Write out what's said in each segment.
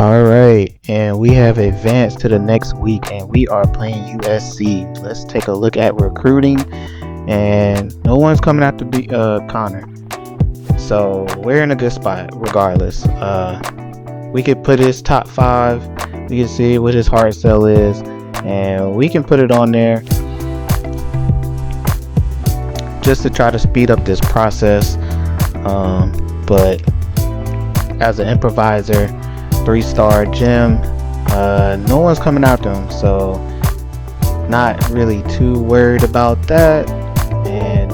Alright, and we have advanced to the next week and we are playing USC. Let's take a look at recruiting, and no one's coming out to beat Connor. So we're in a good spot regardless. We could put his top 5, we can see what his hard sell is, and we can put it on there just to try to speed up this process. But as an improviser, 3-star gem, no one's coming after him, so not really too worried about that, and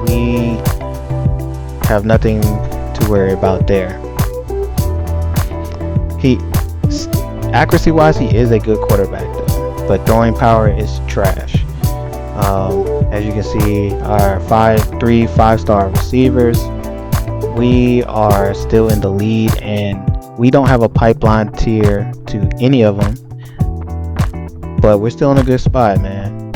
we have nothing to worry about there. Accuracy wise, he is a good quarterback though, but throwing power is trash. As you can see, our 5-star receivers, we are still in the lead, and we don't have a pipeline tier to any of them, but we're still in a good spot, man.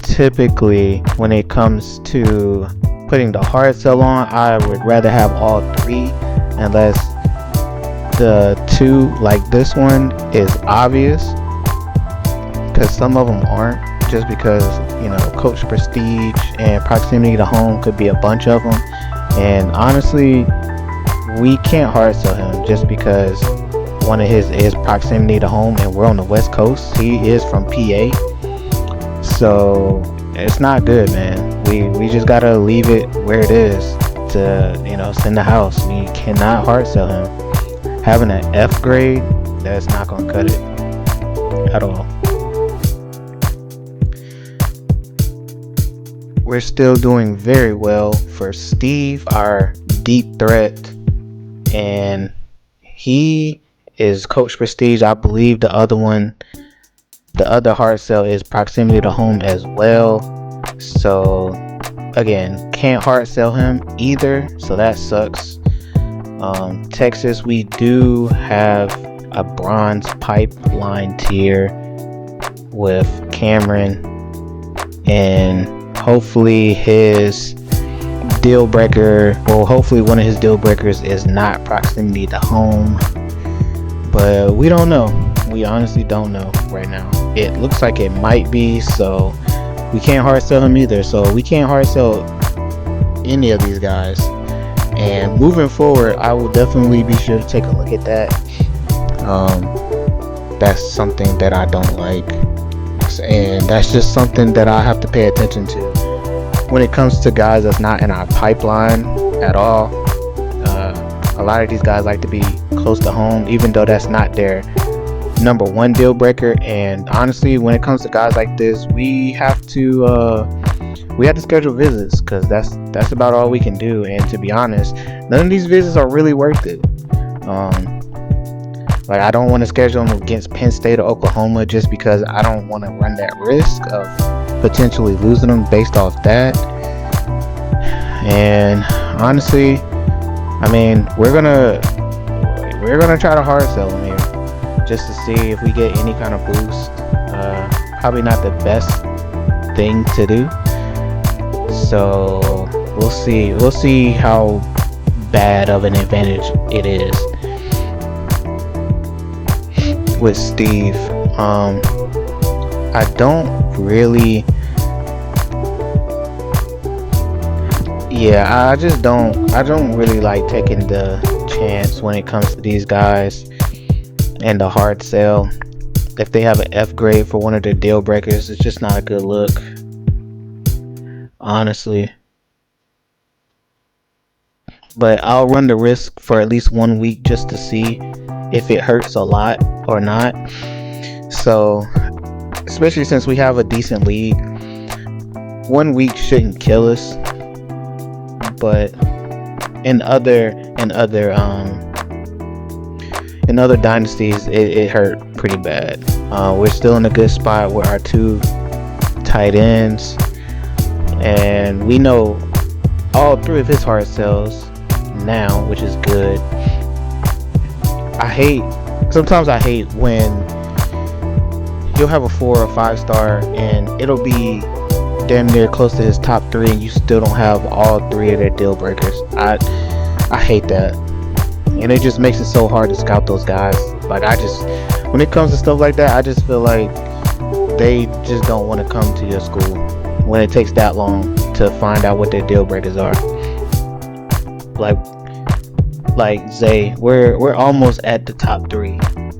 Typically, when it comes to putting the hard sell on, I would rather have all 3, unless the 2, like this one, is obvious, because some of them aren't, just because, you know, coach prestige and proximity to home could be a bunch of them. And honestly, we can't hard sell him just because one of his is proximity to home and we're on the West Coast. He is from PA, so it's not good, man. We just gotta leave it where it is to, you know, send the house. We cannot hard sell him. Having an F grade, that's not gonna cut it at all. We're still doing very well for Steve, our deep threat, and he is coach prestige. I believe the other hard sell is proximity to home as well. So again, can't hard sell him either, so that sucks. Texas, we do have a bronze pipeline tier with Cameron, and hopefully his deal breaker, well, hopefully one of his deal breakers is not proximity to home, but we don't know. We honestly don't know right now. It looks like it might be, so we can't hard sell him either. So we can't hard sell any of these guys. And moving forward, I will definitely be sure to take a look at that. That's something that I don't like, and that's just something that I have to pay attention to when it comes to guys that's not in our pipeline at all. A lot of these guys like to be close to home, even though that's not their number 1 deal breaker. And honestly, when it comes to guys like this, we have to schedule visits, because that's about all we can do. And to be honest, none of these visits are really worth it. Like, I don't want to schedule them against Penn State or Oklahoma just because I don't want to run that risk of potentially losing them based off that. And honestly, I mean, we're gonna try to hard sell them here just to see if we get any kind of boost. Probably not the best thing to do, so we'll see how bad of an advantage it is with Steve. I don't really, I don't really like taking the chance when it comes to these guys and the hard sell. If they have an F grade for one of their deal breakers, it's just not a good look, honestly. But I'll run the risk for at least 1 week just to see if it hurts a lot or not. So, especially since we have a decent lead, 1 week shouldn't kill us. But in other dynasties, it hurt pretty bad. We're still in a good spot with our 2 tight ends, and we know all 3 of his hard sells now, which is good. Sometimes I hate when you'll have a 4 or 5 star and it'll be damn near close to his top 3 and you still don't have all 3 of their deal breakers. I hate that, and it just makes it so hard to scout those guys. Like, when it comes to stuff like that, I just feel like they just don't want to come to your school when it takes that long to find out what their deal breakers are. Like Zay, we're almost at the top 3.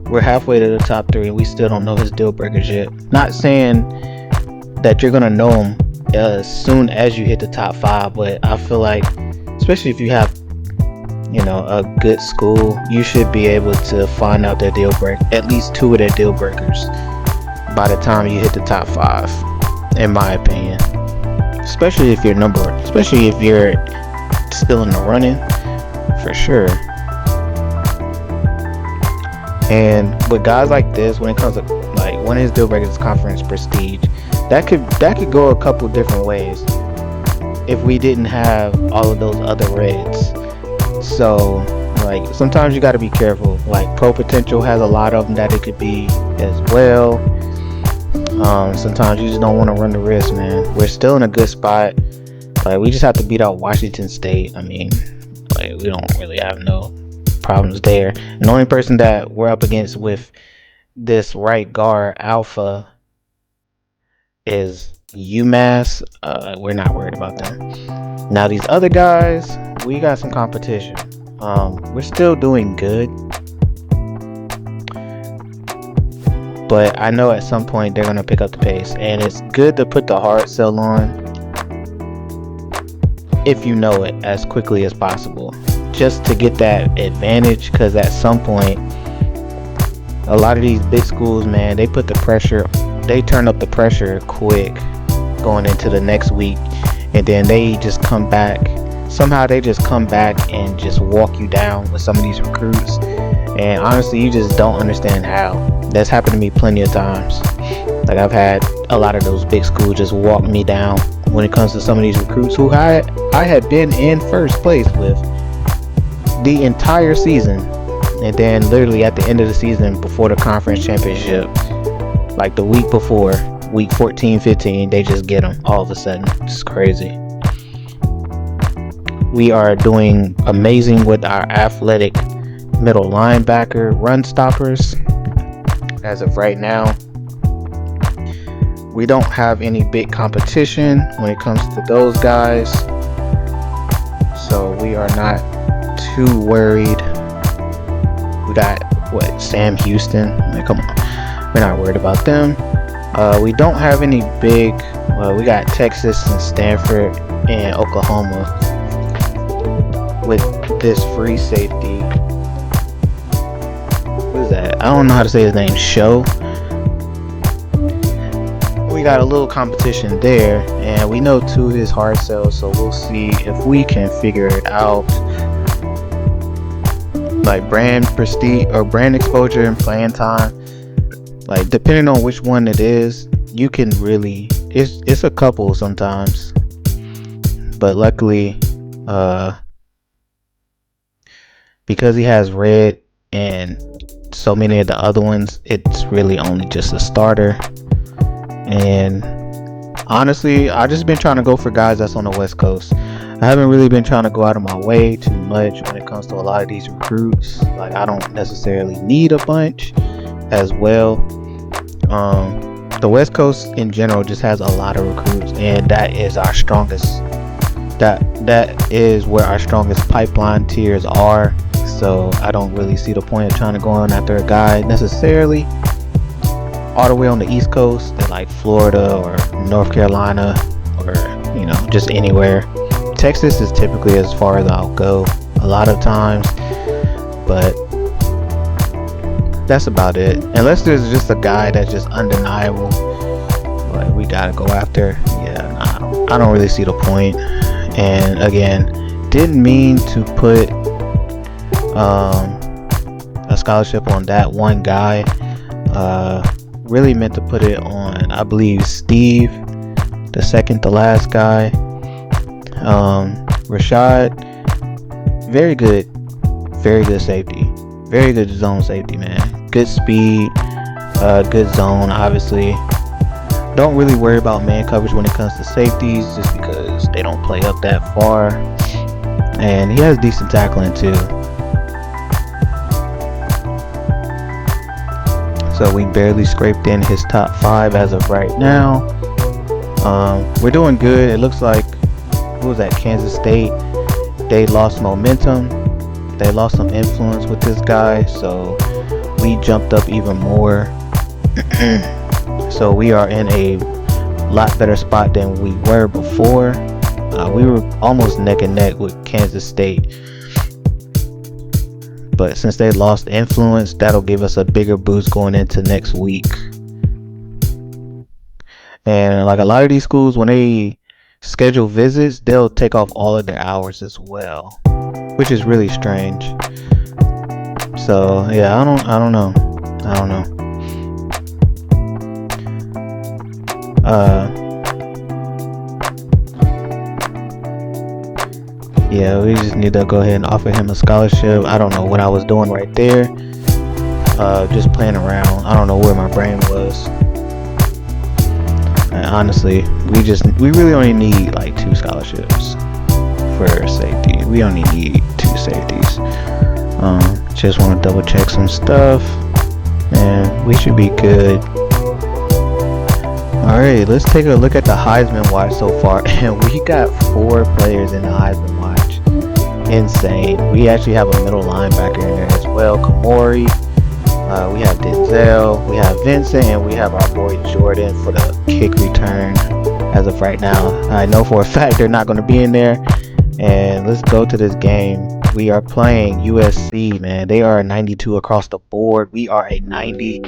We're halfway to the top 3 and we still don't know his deal breakers yet. Not saying that you're gonna know him as soon as you hit the top 5, but I feel like, especially if you have, you know, a good school, you should be able to find out their deal break, at least 2 of their deal breakers, by the time you hit the top 5, in my opinion. Especially if you're still in the running, for sure. And with guys like this, when it comes to like one of his deal breakers is conference prestige, that could go a couple different ways if we didn't have all of those other reds. So like sometimes you got to be careful. Like pro potential has a lot of them that it could be as well. Sometimes you just don't want to run the risk, man. We're still in a good spot. Like we just have to beat out Washington State. I mean, like we don't really have no problems there. And the only person that we're up against with this right guard alpha is UMass. We're not worried about them. Now these other guys, we got some competition. We're still doing good, but I know at some point they're gonna pick up the pace, and it's good to put the hard sell on if you know it as quickly as possible, just to get that advantage. Because at some point, a lot of these big schools, man, they turn up the pressure quick going into the next week, and then they just come back. Somehow they just come back and just walk you down with some of these recruits, and honestly, you just don't understand how. That's happened to me plenty of times. Like I've had a lot of those big schools just walk me down when it comes to some of these recruits who I had been in first place with the entire season, and then literally at the end of the season before the conference championship, like the week before, week 14-15, they just get them all of a sudden. It's crazy. We are doing amazing with our athletic middle linebacker run stoppers as of right now. We don't have any big competition when it comes to those guys, so we are not too worried. We got Sam Houston. Like, come on, we're not worried about them. We don't have any big. We got Texas and Stanford and Oklahoma with this free safety. What is that? I don't know how to say his name. Show. We got a little competition there, and we know 2 of his hard sells, so we'll see if we can figure it out. Like brand prestige or brand exposure and playing time, like depending on which one it is, you can really, it's a couple sometimes, but luckily because he has red and so many of the other ones, it's really only just a starter. And honestly, I just been trying to go for guys that's on the West Coast. I haven't really been trying to go out of my way too much when it comes to a lot of these recruits. Like I don't necessarily need a bunch as well. The West Coast in general just has a lot of recruits, and that is our strongest. That is where our strongest pipeline tiers are. So I don't really see the point of trying to go on after a guy necessarily all the way on the East Coast, in like Florida or North Carolina, or you know, just anywhere. Texas is typically as far as I'll go a lot of times, but that's about it. Unless there's just a guy that's just undeniable, like we gotta go after. Yeah, nah, I don't really see the point. And again, didn't mean to put a scholarship on that one guy. Really meant to put it on, I believe, Steve, the second to last guy. Rashad, very good safety, very good zone safety, man. Good speed, good zone, obviously. Don't really worry about man coverage when it comes to safeties, just because they don't play up that far. And he has decent tackling too. So we barely scraped in his top 5 as of right now. We're doing good. It looks like, who was that, Kansas State? They lost momentum. They lost some influence with this guy. So we jumped up even more. So we are in a lot better spot than we were before. We were almost neck and neck with Kansas State. But since they lost influence, that'll give us a bigger boost going into next week. And like a lot of these schools, when they schedule visits, they'll take off all of their hours as well, which is really strange. So yeah, I don't know. Yeah, we just need to go ahead and offer him a scholarship. I don't know what I was doing right there. Just playing around. I don't know where my brain was. And honestly, we really only need like 2 scholarships for safety. We only need 2 safeties. Just want to double check some stuff, and we should be good. Alright, let's take a look at the Heisman watch so far, and we got 4 players in the Heisman watch. Insane. We actually have a middle linebacker in there as well, Kamori. We have Denzel, we have Vincent, and we have our boy Jordan for the kick return. As of right now, I know for a fact they're not going to be in there. And let's go to this game. We are playing USC, man. They are a 92 across the board. We are a 90.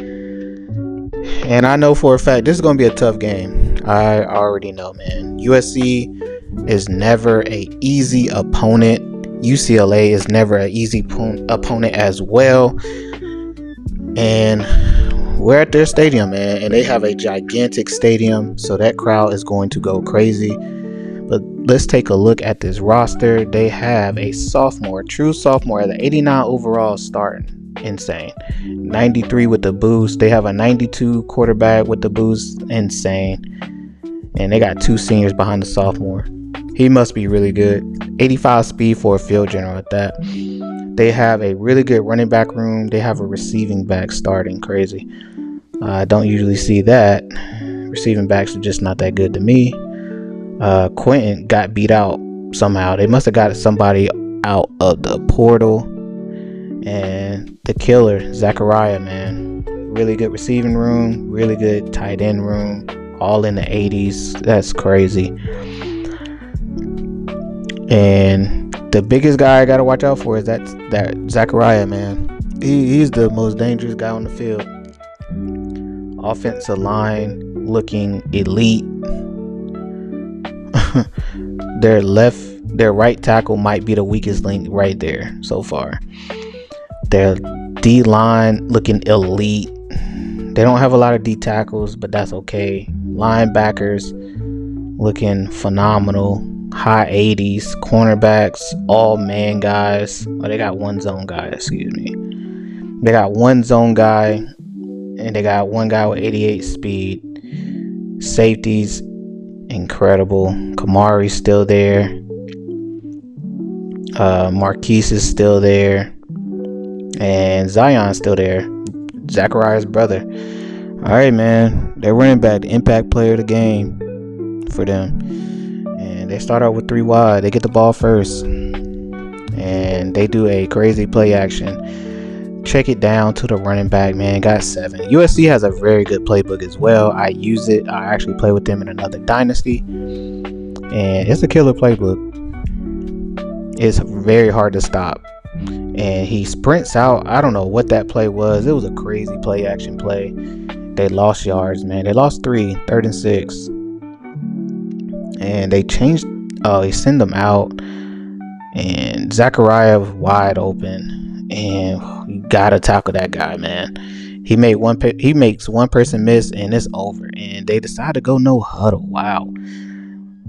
And I know for a fact this is going to be a tough game. I already know, man. USC is never a easy opponent. UCLA is never an easy opponent as well. And we're at their stadium, man. And they have a gigantic stadium. So that crowd is going to go crazy. But let's take a look at this roster. They have a sophomore, true sophomore, at the 89 overall starting. Insane. 93 with the boost. They have a 92 quarterback with the boost. Insane. And they got 2 seniors behind the sophomore. He must be really good. 85 speed for a field general at that. They have a really good running back room. They have a receiving back starting. Crazy. I don't usually see that. Receiving backs are just not that good to me. Quentin got beat out somehow. They must have got somebody out of the portal. And the killer, Zachariah, man. Really good receiving room. Really good tight end room. All in the 80s. That's crazy. And the biggest guy I gotta watch out for is that Zachariah, man. He's the most dangerous guy on the field. Offensive line looking elite. Their right tackle might be the weakest link right there so far. Their D line looking elite. They don't have a lot of D tackles, but that's okay. Linebackers looking phenomenal. High 80s. Cornerbacks, all man guys. Oh, they got one zone guy, excuse me. They got one zone guy, and they got one guy with 88 speed. Safeties, incredible. Kamari's still there. Marquise is still there. And Zion's still there. Zachariah's brother. Alright, man. They're running back, the impact player of the game for them. And they start out with 3 wide. They get the ball first. And they do a crazy play action. Check it down to the running back, man. Got 7. USC has a very good playbook as well. I use it. I actually play with them in another Dynasty. And it's a killer playbook. It's very hard to stop. And he sprints out. I don't know what that play was. It was a crazy play action play. They lost yards, man. They lost 3, 3rd and 6. And they changed. They send them out. And Zachariah wide open. And you gotta tackle that guy, man. He makes one person miss, and it's over. And they decide to go no huddle. Wow.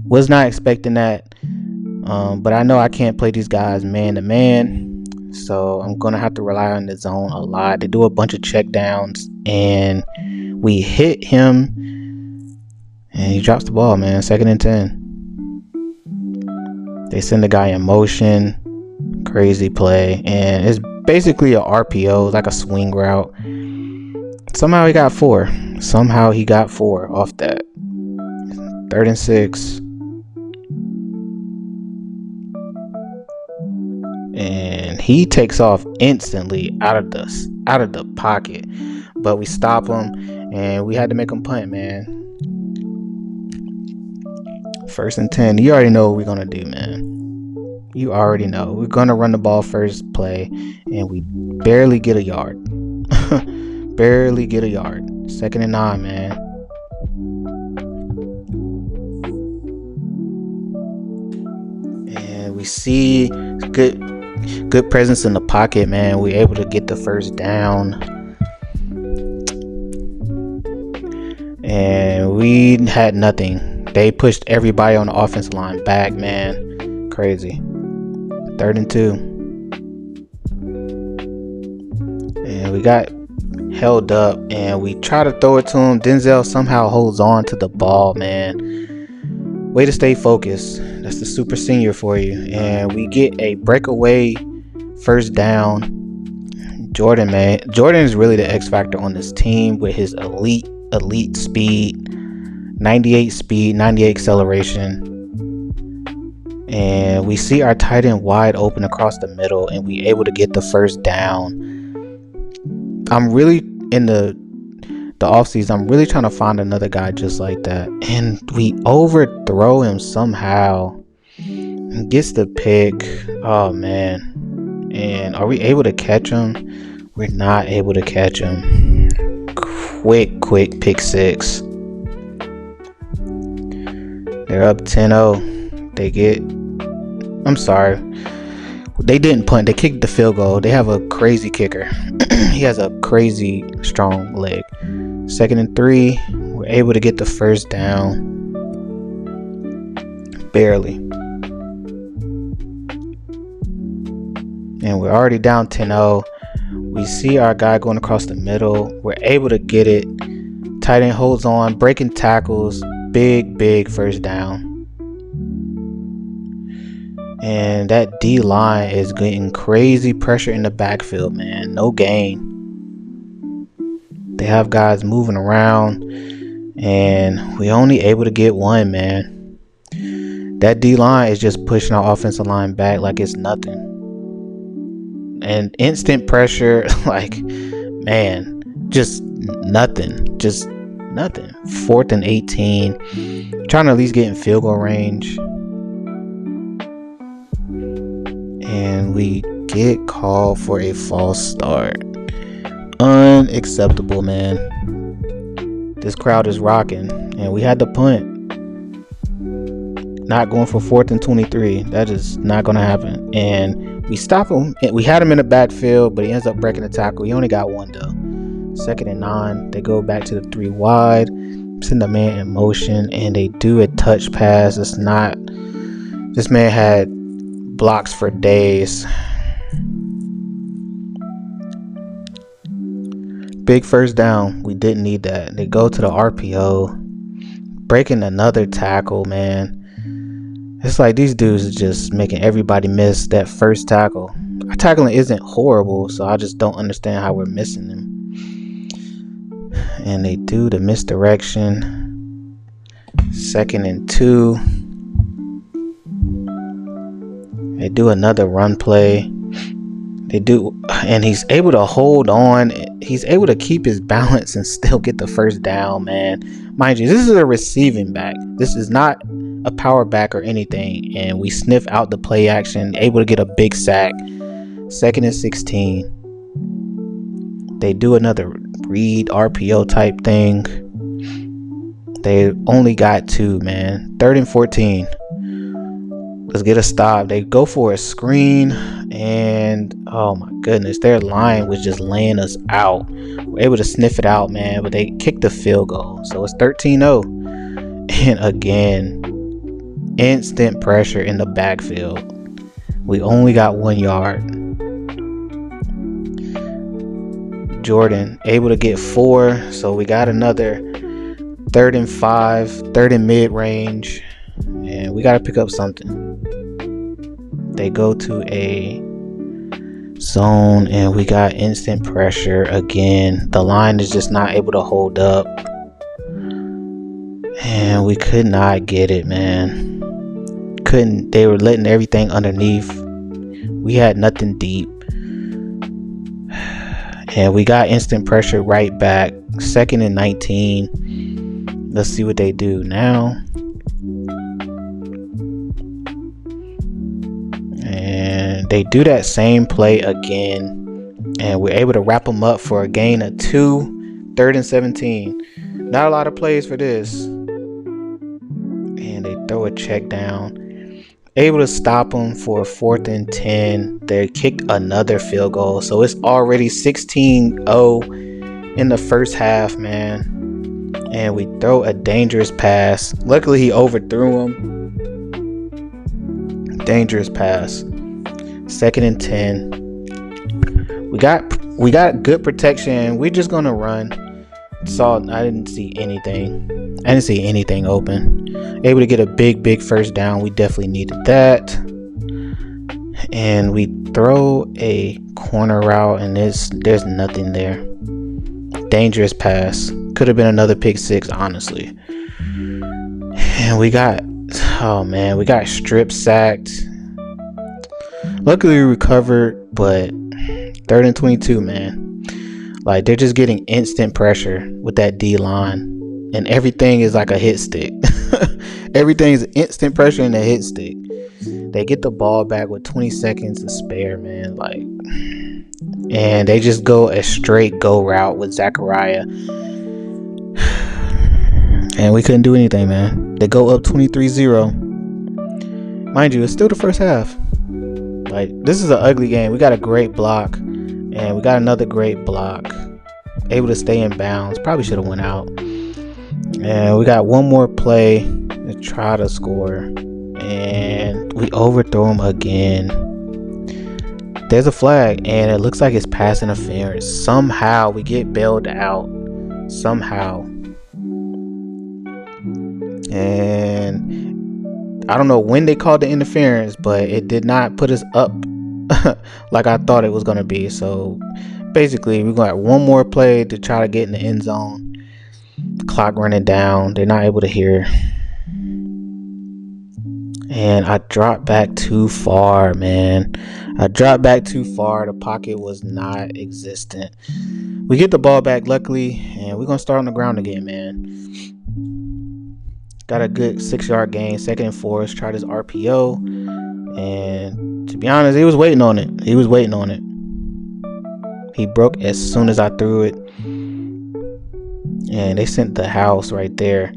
Was not expecting that. But I know I can't play these guys man to man. So I'm going to have to rely on the zone a lot. They do a bunch of check downs, and we hit him And he drops the ball, man. 2nd and 10. They send the guy in motion. Crazy play. And it's basically a RPO, like a swing route. Somehow he got 4. Somehow he got 4 off that. 3rd and 6. And he takes off instantly out of the pocket. But we stop him, and we had to make him punt, man. 1st and 10. You already know what we're gonna do, man. You already know. We're gonna run the ball first play, and we barely get a yard. Barely get a yard. 2nd and 9, man. And we see good presence in the pocket, man. We're able to get the 1st down. And we had nothing. They pushed everybody on the offensive line back, man. Crazy. 3rd and 2. And we got held up, and we try to throw it to him. Denzel somehow holds on to the ball, man. Way to stay focused. That's the super senior for you. And we get a breakaway 1st down. Jordan, man. Jordan is really the X factor on this team with his elite speed, 98 speed, 98 acceleration. And we see our tight end wide open across the middle, and we able to get the 1st down. I'm really in the offseason, I'm really trying to find another guy just like that. And we overthrow him somehow. He gets the pick. Oh, man. And are we able to catch him? We're not able to catch him. Quick pick 6. They're up 10-0. They didn't punt. They kicked the field goal. They have a crazy kicker. He has a crazy strong leg. 2nd and 3. We're able to get the 1st down. Barely. And we're already down 10-0. We see our guy going across the middle. We're able to get it. Tight end holds on, breaking tackles. Big 1st down. And that D line is getting crazy pressure in the backfield, man. No gain. They have guys moving around, and we only able to get 1, man. That D line is just pushing our offensive line back like it's nothing. And instant pressure, like, man, just nothing. 4th and 18. Trying to at least get in field goal range. And we get called for a false start. Unacceptable, man. This crowd is rocking, and we had to punt. Not going for 4th and 23. That is not going to happen. And we stop him. We had him in the backfield, but he ends up breaking the tackle. He only got 1 though. 2nd and 9. They go back to the 3 wide. Send the man in motion, and they do a touch pass. It's not. This man had blocks for days. Big 1st down. We didn't need that. They go to the RPO, breaking another tackle, man. It's like these dudes are just making everybody miss that 1st tackle. Our tackling isn't horrible, so I just don't understand how we're missing them. And they do the misdirection. 2nd and 2. They do another run play. They do, and he's able to hold on. He's able to keep his balance and still get the 1st down, man. Mind you, this is a receiving back. This is not a power back or anything. And we sniff out the play action, able to get a big sack. 2nd and 16. They do another read RPO type thing. They only got 2, man. 3rd and 14. Let's get a stop. They go for a screen, and oh my goodness, their line was just laying us out. We're able to sniff it out, man, but they kicked the field goal. So it's 13-0. And again, instant pressure in the backfield. We only got 1 yard. Jordan able to get 4, so we got another 3rd and 5, 3rd and mid range, and we got to pick up something. They go to a zone, and we got instant pressure again. The line is just not able to hold up, and we could not get it, man. Couldn't. They were letting everything underneath. We had nothing deep, and we got instant pressure right back. 2nd and 19. Let's see what they do now. And they do that same play again, and we're able to wrap them up for a gain of 2. 3rd and 17. Not a lot of plays for this. And they throw a check down. Able to stop them for 4th and 10. They kicked another field goal, so it's already 16-0 in the first half, man. And we throw a dangerous pass. Luckily, he overthrew him. Dangerous pass. 2nd and 10. We got good protection. We're just gonna run. I didn't see anything open. Able to get a big first down. We definitely needed that. And we throw a corner route, and there's nothing there. Dangerous pass. Could have been another pick 6, honestly. And we got strip sacked. Luckily we recovered, but 3rd and 22, man. Like, they're just getting instant pressure with that D line, and everything is like a hit stick. Everything is instant pressure and a hit stick. They get the ball back with 20 seconds to spare, man. Like, and they just go a straight go route with Zachariah. And we couldn't do anything, man. They go up 23-0. Mind you, it's still the first half. Like, this is an ugly game. We got a great block, and we got another great block. Able to stay in bounds. Probably should have went out. And we got one more play to try to score, and we overthrow them again. There's a flag, and it looks like it's pass interference. Somehow we get bailed out. Somehow. And I don't know when they called the interference, but it did not put us up like I thought it was going to be. So basically, we're going to have one more play to try to get in the end zone. Clock running down. They're not able to hear. And I dropped back too far, man. I dropped back too far. The pocket was not existent. We get the ball back, luckily, and we're going to start on the ground again, man. Got a good 6-yard gain. 2nd and 4. Let's try this RPO. And to be honest, he was waiting on it. He broke as soon as I threw it. And they sent the house right there.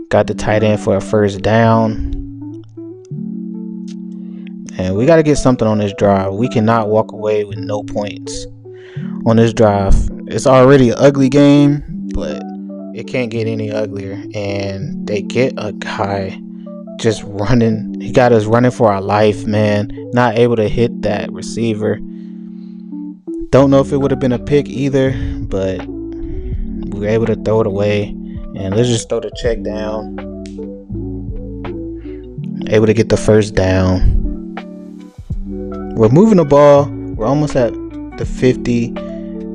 Got the tight end for a first down. And we got to get something on this drive. We cannot walk away with no points on this drive. It's already an ugly game, but it can't get any uglier. And they get a guy just running. He got us running for our life, man. Not able to hit that receiver. Don't know if it would have been a pick either, but we were able to throw it away. And let's just throw the check down. Able to get the first down. We're moving the ball. We're almost at the 50.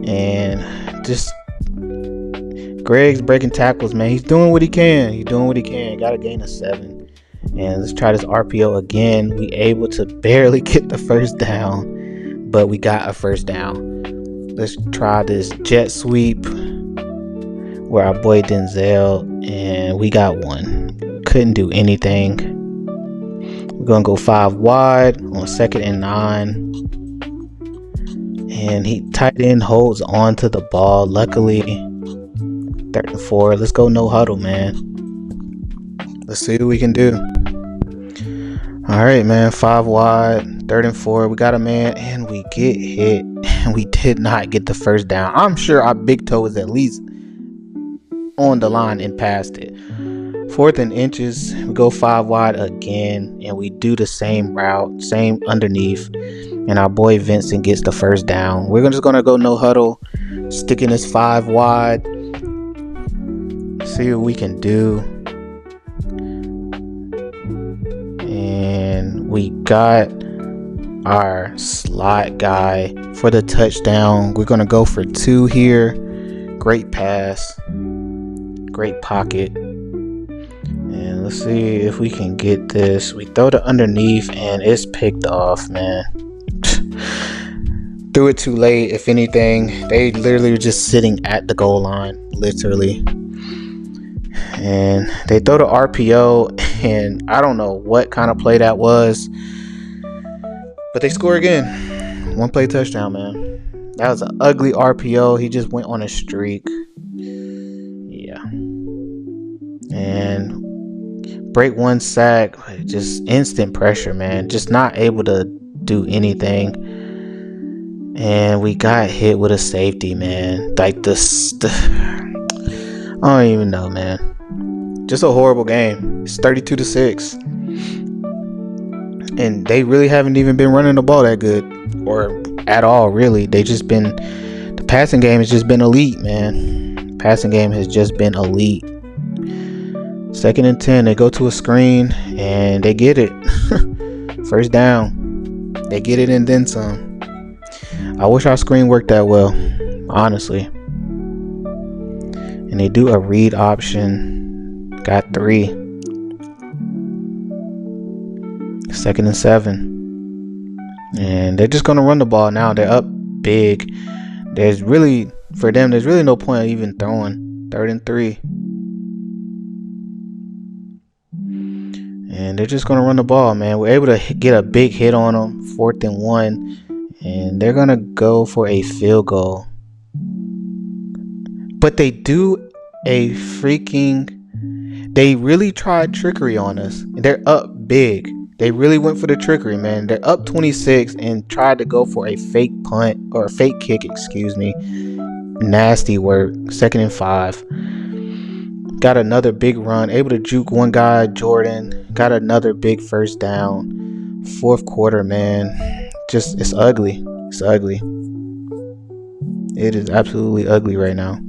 And just Greg's breaking tackles, man. He's doing what he can. Got a gain of 7. And let's try this RPO again. We able to barely get the first down, but we got a first down. Let's try this jet sweep where our boy Denzel, and we got one. Couldn't do anything. We're gonna go 5 wide on 2nd and 9. And he tight end holds on to the ball. Luckily, 3rd and 4. Let's go no huddle, man. Let's see what we can do. Alright, man. 5 wide, 3rd and 4. We got a man, and we get hit. And we did not get the first down. I'm sure our big toe is at least on the line and past it. 4th and inches. We go 5 wide again, and we do the same route, same underneath. And our boy Vincent gets the first down. We're just gonna go no huddle, sticking this 5 wide. see what we can do. And we got our slot guy for the touchdown. We're going to go for 2 here. Great pass. Great pocket. And let's see if we can get this. We throw it underneath and it's picked off, man. Threw it too late. If anything, they literally were just sitting at the goal line, literally. And they throw the RPO, and I don't know what kind of play that was, but they score again. 1 play touchdown, man. That was an ugly RPO. He just went on a streak. Yeah. And break 1 sack, just instant pressure, man. Just not able to do anything. And we got hit with a safety, man. Like this, I don't even know, man. Just a horrible game. It's 32-6. And they really haven't even been running the ball that good. Or at all, really. The passing game has just been elite, man. Passing game has just been elite. 2nd and 10, they go to a screen and they get it. First down. They get it and then some. I wish our screen worked that well, honestly. And they do a read option. Got 3. 2nd and 7. And they're just going to run the ball now. They're up big. There's really no point of even throwing. 3rd and 3. And they're just going to run the ball, man. We're able to get a big hit on them. 4th and 1. And they're going to go for a field goal. But they do a freaking... They really tried trickery on us. They're up big. They really went for the trickery, man. They're up 26 and tried to go for a fake punt or a fake kick, excuse me. Nasty work. 2nd and 5. Got another big run. Able to juke one guy, Jordan. Got another big first down. 4th quarter, man. Just, it's ugly. It's ugly. It is absolutely ugly right now.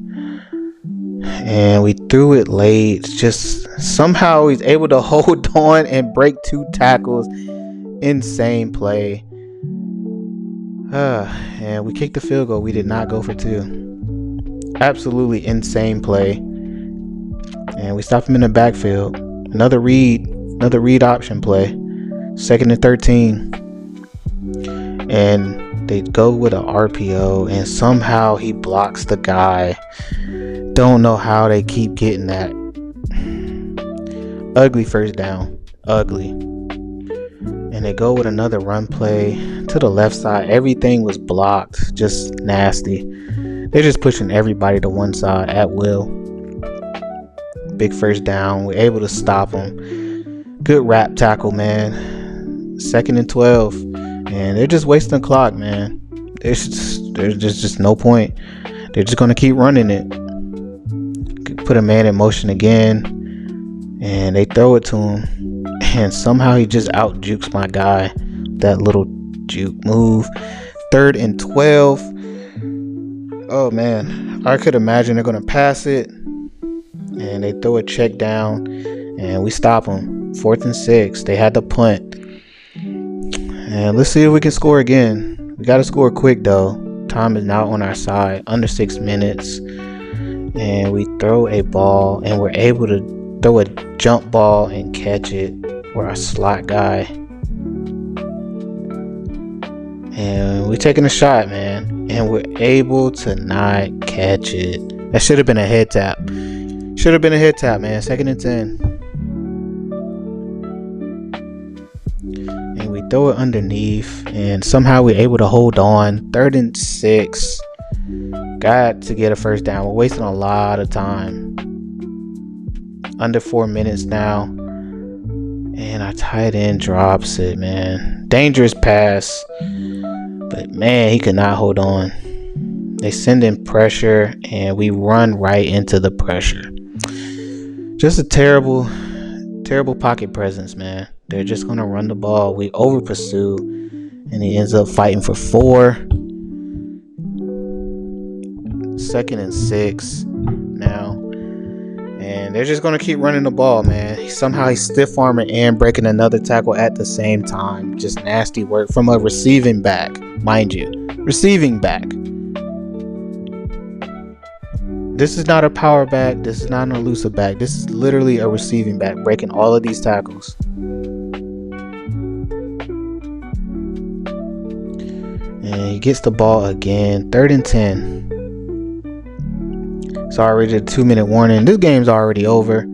And we threw it late. Just somehow he's able to hold on and break 2 tackles. Insane play. And we kicked the field goal. We did not go for 2. Absolutely insane play. And we stopped him in the backfield. Another read option play. 2nd and 13. And they go with an RPO and somehow he blocks the guy. Don't know how they keep getting that. Ugly first down. Ugly. And they go with another run play to the left side. Everything was blocked. Just nasty. They're just pushing everybody to one side at will. Big first down. We're able to stop them. Good wrap tackle, man. 2nd and 12. And they're just wasting the clock, man. There's just no point. They're just going to keep running it. Put a man in motion again. And they throw it to him. And somehow he just out jukes my guy. That little juke move. 3rd and 12. Oh, man. I could imagine they're going to pass it. And they throw a check down. And we stop them. 4th and 6. They had the punt. And let's see if we can score again. We got to score quick, though. Time is now on our side. Under 6 minutes. And we throw a ball. And we're able to throw a jump ball and catch it. We're our slot guy. And we're taking a shot, man. And we're able to not catch it. That should have been a head tap. Should have been a head tap, man. 2nd and 10. And we throw it underneath. And somehow we're able to hold on. 3rd and 6. Got to get a first down. We're wasting a lot of time. Under 4 minutes now. And our tight end drops it, man. Dangerous pass. But, man, he could not hold on. They send in pressure. And we run right into the pressure. Just a terrible, terrible pocket presence, man. They're just going to run the ball. We over pursue. And he ends up fighting for 4. 2nd and 6 now. And they're just going to keep running the ball, man. Somehow he's stiff arming and breaking another tackle at the same time. Just nasty work from a receiving back, mind you. Receiving back. This is not a power back. This is not an elusive back. This is literally a receiving back breaking all of these tackles. And he gets the ball again. 3rd and 10. It's already a 2-minute warning. This game's already over.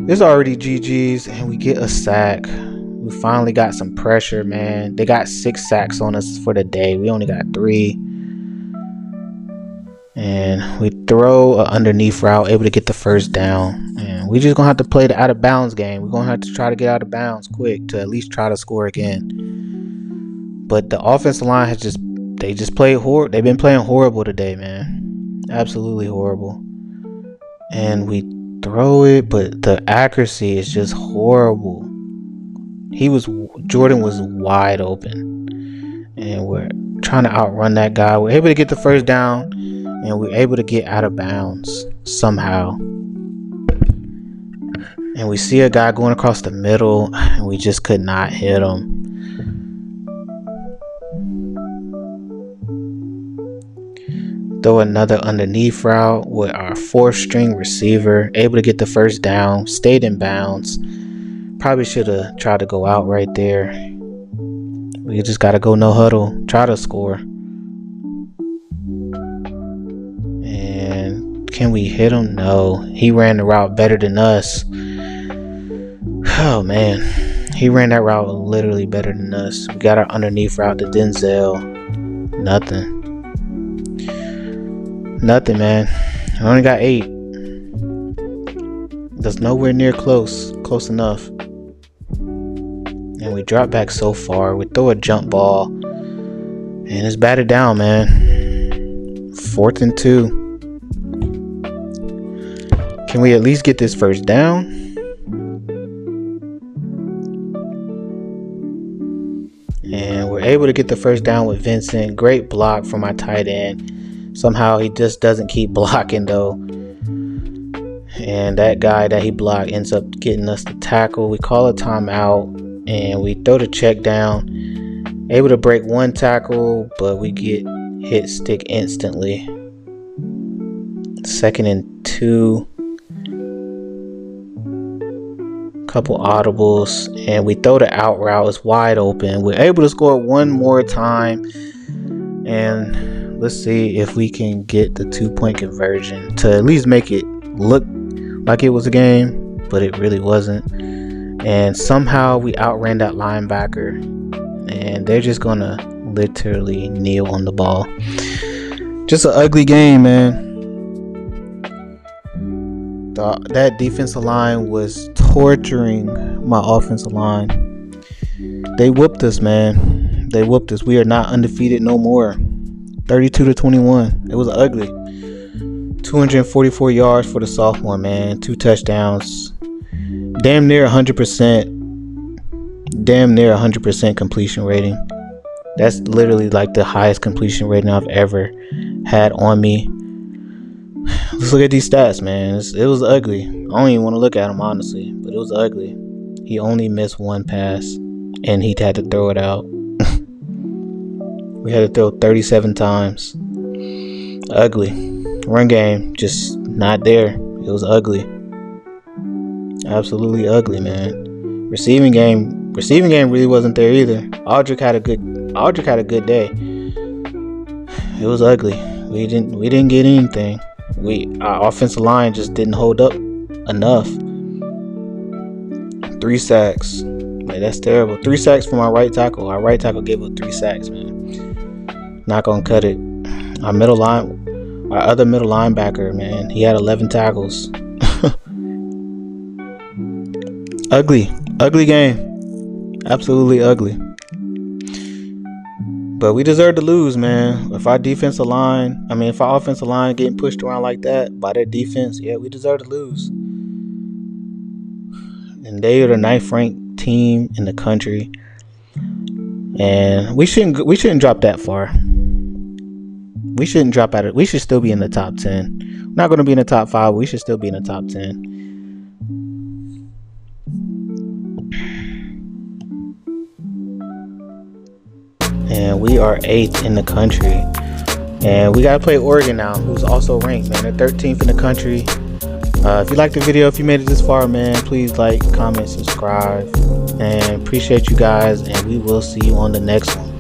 It's already GG's, and we get a sack. We finally got some pressure, man. They got 6 sacks on us for the day. We only got 3. And we throw an underneath route, able to get the first down. And we just gonna have to play the out of bounds game. We're gonna have to try to get out of bounds quick to at least try to score again. But the offensive line has just played horrible. They've been playing horrible today, man. Absolutely horrible. And we throw it, but the accuracy is just horrible. Jordan was wide open, and we're trying to outrun that guy. We're able to get the first down, and we're able to get out of bounds somehow. And we see a guy going across the middle, and we just could not hit him. Throw another underneath route with our 4th string receiver, able to get the first down, stayed in bounds. Probably should have tried to go out right there. We just got to go no huddle, try to score. And can we hit him? No. He ran the route better than us. Oh, man. He ran that route literally better than us. We got our underneath route to Denzel. Nothing. Nothing, man. I only got 8. That's nowhere near close enough. And we drop back so far. We throw a jump ball, and it's batted down, man. 4th and 2. Can we at least get this first down? And we're able to get the first down with Vincent. Great block from my tight end. Somehow he just doesn't keep blocking though. And that guy that he blocked ends up getting us the tackle. We call a timeout and we throw the check down. Able to break 1 tackle, but we get hit stick instantly. 2nd and 2. Couple audibles. And we throw the out route. It's wide open. We're able to score 1 more time. And let's see if we can get the 2-point conversion to at least make it look like it was a game, but it really wasn't. And somehow we outran that linebacker, and they're just gonna literally kneel on the ball. Just an ugly game, man. That defensive line was torturing my offensive line. They whooped us, man. They whooped us. We are not undefeated no more. 32-21. It was ugly. 244 yards for the sophomore, man. 2 touchdowns. Damn near 100% completion rating. That's literally like the highest completion rating I've ever had on me. Let's look at these stats, man. It was ugly. I don't even want to look at them, honestly, but it was ugly. He only missed 1 pass, and he had to throw it out. We had to throw 37 times. Ugly. Run game, just not there. It was ugly. Absolutely ugly, man. Receiving game really wasn't there either. Aldrich had a good day. It was ugly. We didn't get anything. Our offensive line just didn't hold up enough. 3 sacks. Like, that's terrible. 3 sacks from our right tackle. Our right tackle gave up 3 sacks, man. Not gonna cut it. Our other middle linebacker, man, he had 11 tackles. Ugly game. Absolutely ugly. But we deserve to lose, man. If our offensive line getting pushed around like that by their defense, yeah, we deserve to lose. And they are the 9th ranked team in the country. And we shouldn't drop that far. We shouldn't drop out of. We should still be in the top 10. We're not going to be in the top 5. We should still be in the top 10. And we are 8th in the country. And we got to play Oregon now, who's also ranked, man. They're 13th in the country. If you liked the video, if you made it this far, man, please like, comment, subscribe. And appreciate you guys. And we will see you on the next one.